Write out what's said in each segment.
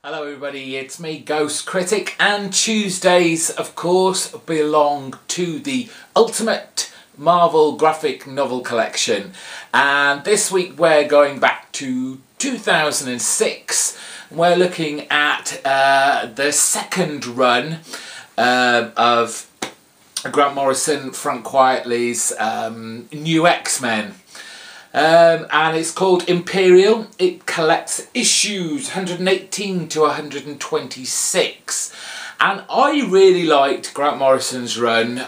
Hello everybody, it's me, Ghost Critic, and Tuesdays, of course, belong to the Ultimate Marvel Graphic Novel Collection. And this week we're going back to 2006. We're looking at the second run of Grant Morrison, Frank Quitely's New X-Men. And it's called Imperial. It collects issues 118 to 126. And I really liked Grant Morrison's run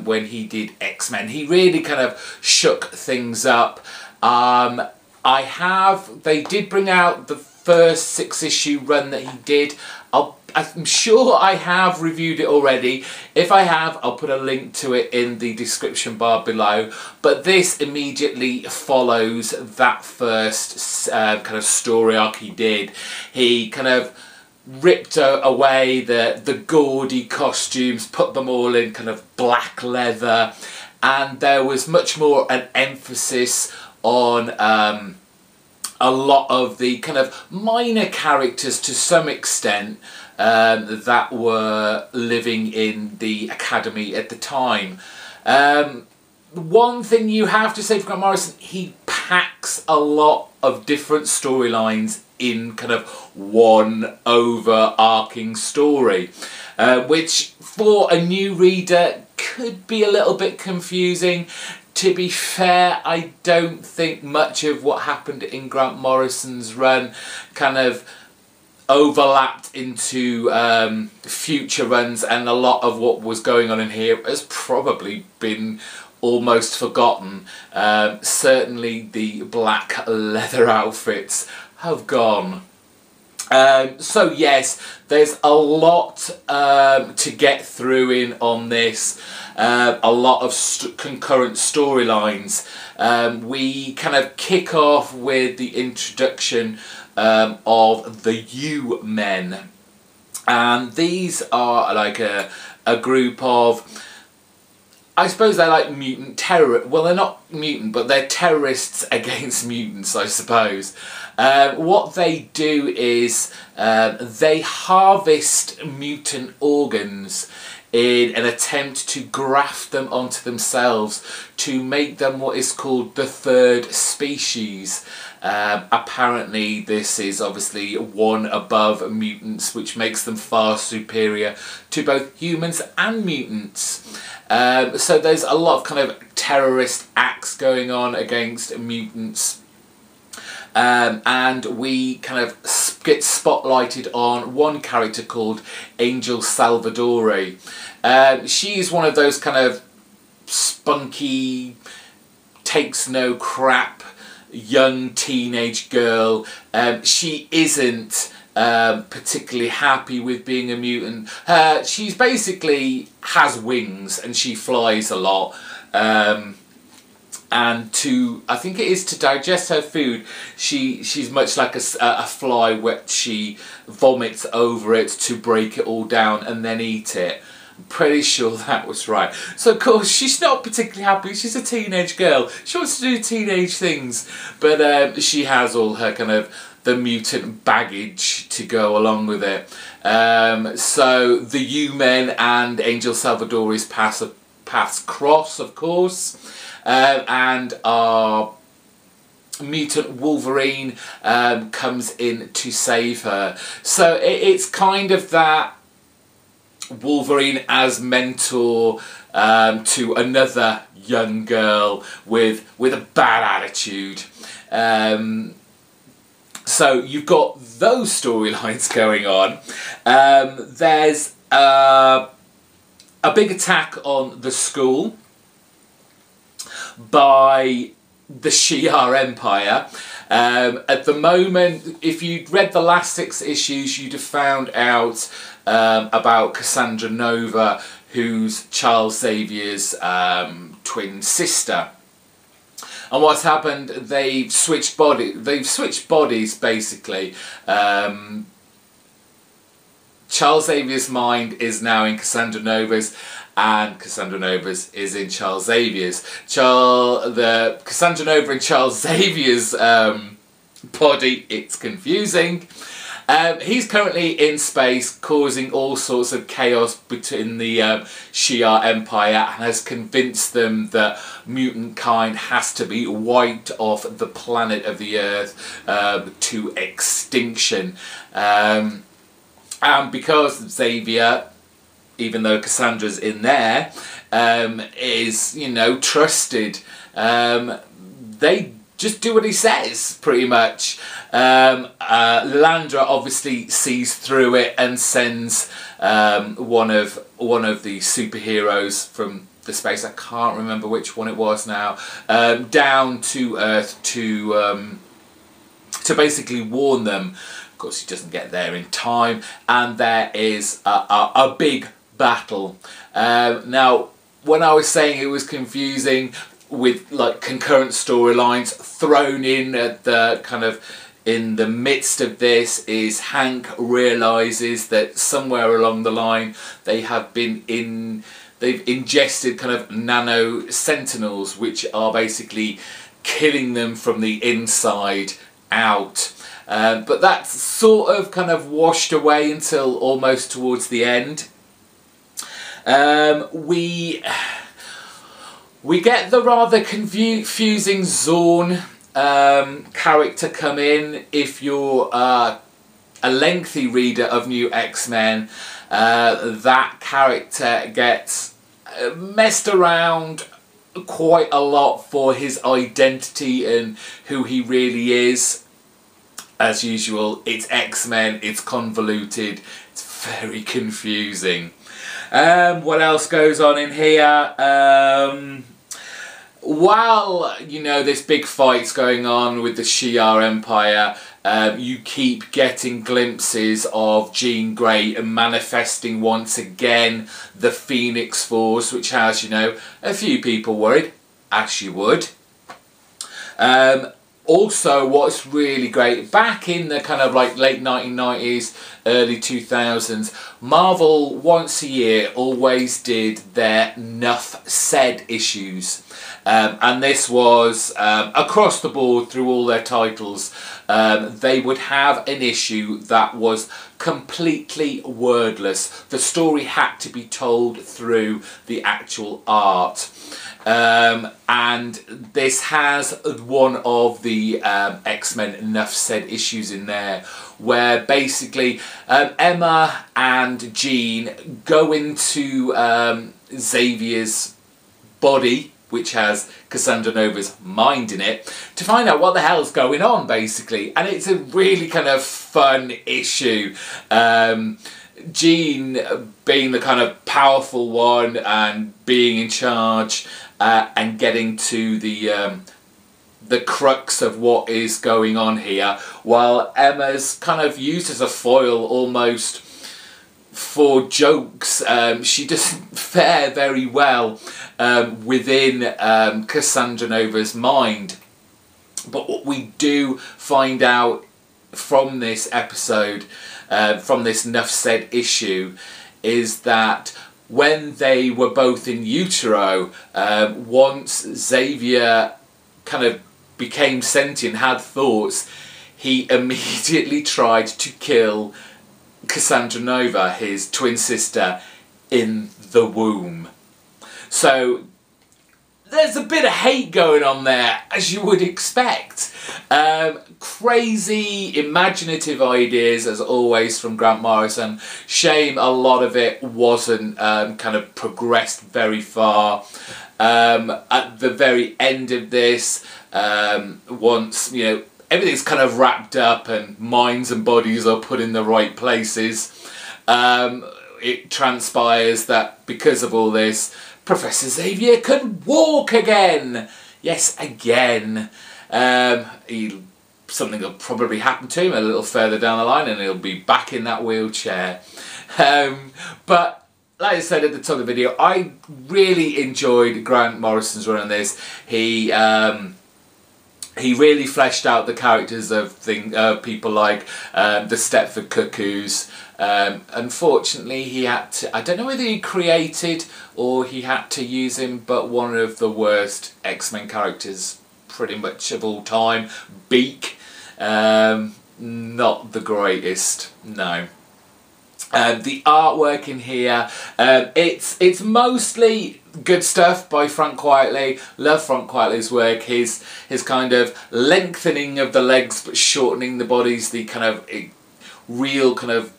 when he did X-Men. He really kind of shook things up. They did bring out the first 6-issue run that he did. I'm sure I have reviewed it already. If I have, I'll put a link to it in the description bar below. But this immediately follows that first kind of story arc he did. He kind of ripped away the gaudy costumes, put them all in kind of black leather, and there was much more an emphasis on a lot of the kind of minor characters to some extent that were living in the academy at the time. One thing you have to say for Grant Morrison, he packs a lot of different storylines in kind of one overarching story, which for a new reader could be a little bit confusing. To be fair, I don't think much of what happened in Grant Morrison's run kind of overlapped into future runs, and a lot of what was going on in here has probably been almost forgotten. Certainly the black leather outfits have gone. So yes, there's a lot to get through on this. A lot of concurrent storylines. We kind of kick off with the introduction of the U-Men, and these are like a group of, I suppose they're like mutant terror. Well, they're not mutant, but they're terrorists against mutants, I suppose. What they do is they harvest mutant organs in an attempt to graft them onto themselves to make them what is called the third species. Apparently this is obviously one above mutants, which makes them far superior to both humans and mutants. So there's a lot of kind of terrorist acts going on against mutants. And we kind of get spotlighted on one character called Angel Salvadori. She's one of those kind of spunky, takes no crap, young teenage girl. She isn't particularly happy with being a mutant. She's basically has wings and she flies a lot. And I think it is to digest her food, she's much like a fly, where she vomits over it to break it all down and then eat it. I'm pretty sure that was right. So of course she's not particularly happy. She's a teenage girl. She wants to do teenage things, but she has all her kind of the mutant baggage to go along with it. So the U-Men and Angel Salvadori's paths cross, of course. And our mutant Wolverine comes in to save her. So it's kind of that Wolverine as mentor to another young girl with a bad attitude. So you've got those storylines going on. There's a big attack on the school by the Shi'ar Empire. At the moment, if you'd read the last 6 issues, you'd have found out about Cassandra Nova, who's Charles Xavier's twin sister. And what's happened, they've switched bodies basically. Charles Xavier's mind is now in Cassandra Nova's, and Cassandra Nova's is in Charles Xavier's. The Cassandra Nova and Charles Xavier's body, it's confusing. He's currently in space, causing all sorts of chaos between the Shi'ar Empire, and has convinced them that mutant kind has to be wiped off the planet of the Earth to extinction. And because Xavier, even though Cassandra's in there, is, you know, trusted, they just do what he says, pretty much. Landra obviously sees through it and sends one of the superheroes from the space, I can't remember which one it was now, down to Earth to basically warn them. Of course, he doesn't get there in time, and there is a big battle. Now, when I was saying it was confusing with like concurrent storylines thrown in at the kind of in the midst of this, is Hank realizes that somewhere along the line they've ingested kind of nano sentinels, which are basically killing them from the inside out. But that's sort of kind of washed away until almost towards the end. We get the rather confusing Zorn character come in. If you're a lengthy reader of New X-Men, that character gets messed around quite a lot for his identity and who he really is. As usual, it's X-Men, it's convoluted, it's very confusing. What else goes on in here? While, you know, this big fight's going on with the Shi'ar Empire, you keep getting glimpses of Jean Grey manifesting once again the Phoenix Force, which has, you know, a few people worried, as you would. Also, what's really great, back in the kind of like late 1990s, early 2000s, Marvel once a year always did their Nuff Said issues. And this was across the board through all their titles. They would have an issue that was completely wordless. The story had to be told through the actual art. And this has one of the X-Men Enough Said issues in there, where basically Emma and Jean go into Xavier's body, which has Cassandra Nova's mind in it, to find out what the hell's going on, basically. And it's a really kind of fun issue. Jean being the kind of powerful one and being in charge, and getting to the crux of what is going on here, while Emma's kind of used as a foil almost for jokes. She doesn't fare very well within Cassandra Nova's mind. But what we do find out from this episode, from this Nuff Said issue, is that when they were both in utero, once Xavier kind of became sentient, had thoughts, he immediately tried to kill Cassandra Nova, his twin sister, in the womb. So there's a bit of hate going on there, as you would expect. Crazy, imaginative ideas, as always, from Grant Morrison. Shame a lot of it wasn't kind of progressed very far. At the very end of this, once, you know, everything's kind of wrapped up and minds and bodies are put in the right places, it transpires that because of all this, Professor Xavier can walk again. Yes, again. Something will probably happen to him a little further down the line and he'll be back in that wheelchair. But like I said at the top of the video, I really enjoyed Grant Morrison's run on this. He really fleshed out the characters of people like the Stepford Cuckoos. Unfortunately, he had to, I don't know whether he created or he had to use him, but one of the worst X-Men characters pretty much of all time, Beak. not the greatest, no. The artwork in here, it's mostly good stuff by Frank Quitely. Love Frank Quitely's work. His kind of lengthening of the legs but shortening the bodies, the kind of real kind of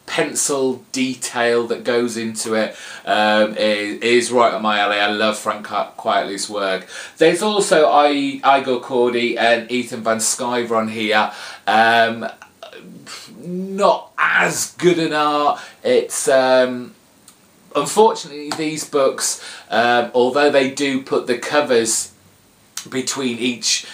pencil detail that goes into it is right up my alley. I love Frank Quitely's work. There's also Igor Cordy and Ethan Van Sciver on here. Not as good an art. It's unfortunately these books, although they do put the covers between each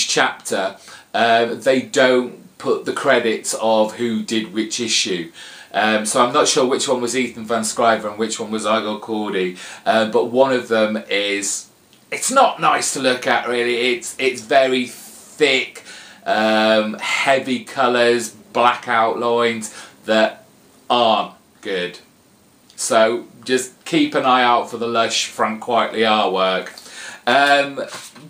chapter, they don't put the credits of who did which issue. So I'm not sure which one was Ethan Van Sciver and which one was Igor Cordy, but one of them is, it's not nice to look at really. It's very thick, heavy colours, black outlines that aren't good. So just keep an eye out for the lush Frank Quitely artwork.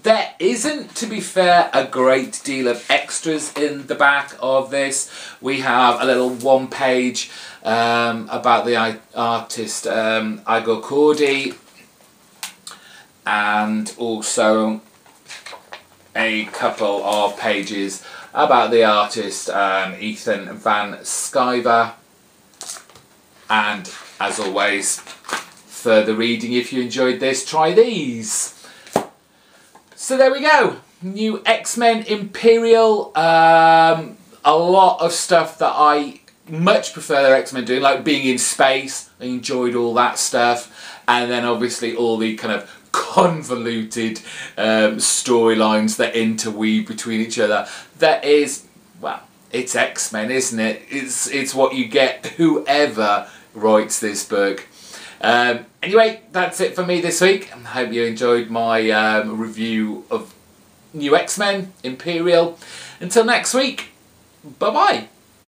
There isn't, to be fair, a great deal of extras in the back of this. We have a little one-page about the artist Igor Cordy, and also a couple of pages about the artist Ethan Van Sciver, and as always, further reading. If you enjoyed this, try these. So there we go, new X-Men Imperial. A lot of stuff that I much prefer the X-Men doing, like being in space. I enjoyed all that stuff, and then obviously all the kind of convoluted storylines that interweave between each other. That is, well, it's X-Men, isn't it? It's what you get whoever writes this book. Anyway, that's it for me this week. I hope you enjoyed my review of new X-Men Imperial. Until next week, bye bye.